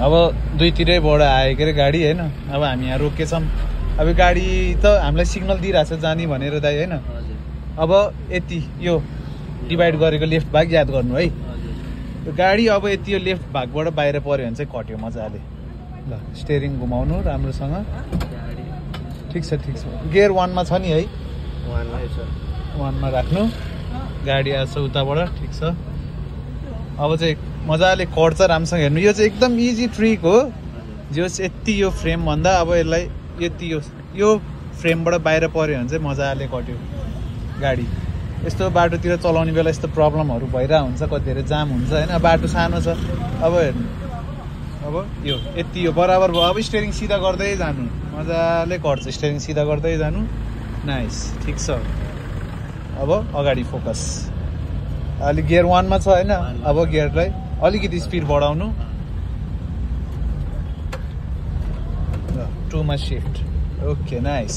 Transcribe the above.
अब दुईतिरैबाट आयो के अरे गाडी होइन अब हामी यहाँ रोकेछौँ अब गाडी त हामीलाई सिग्नल दिइरहेछ जाने भनेर दाइ होइन अब यति यो डिभाइड गरेको लेफ्ट भाग याद गर्नु है गाडी अब यति यो लेफ्ट भागबाट बाहिर पऱ्यो भने चाहिँ कट्यो मजाले ल स्टेरिङ घुमाउनु राम्रोसँग ठिक छ गियर 1 मा छ नि है 1 मा राख्नु गाडी आउँछ उताबाट ठिक छ अब चाहिँ मजाले कट्छ राम्रोसँग हेर्नु यो चाहिँ एकदम इजी ट्रिक हो जो चाहिँ यति यो फ्रेम भन्दा अब यसलाई यति यो फ्रेमबाट बाहिर पऱ्यो भने चाहिँ मजाले कट्यो गाडी यस्तो बाटोतिर चलाउने बेला यस्तो प्रब्लमहरू भइरहेको हुन्छ कतिधेरै जाम हुन्छ होइन बाटो सानो छ अब हेर्नु अब यो यति यो बराबर भयो अब स्टेरिङ सिधा गर्दै जानु मजाले कट्छ स्टेरिङ सिधा गर्दै जानु नाइस ठिक छ अब अगाडि फोकस अलि गियर 1 मा छ होइन अब गियरलाई अलिकति स्पिड बढाउनु 2 मा शिफ्ट ओके नाइस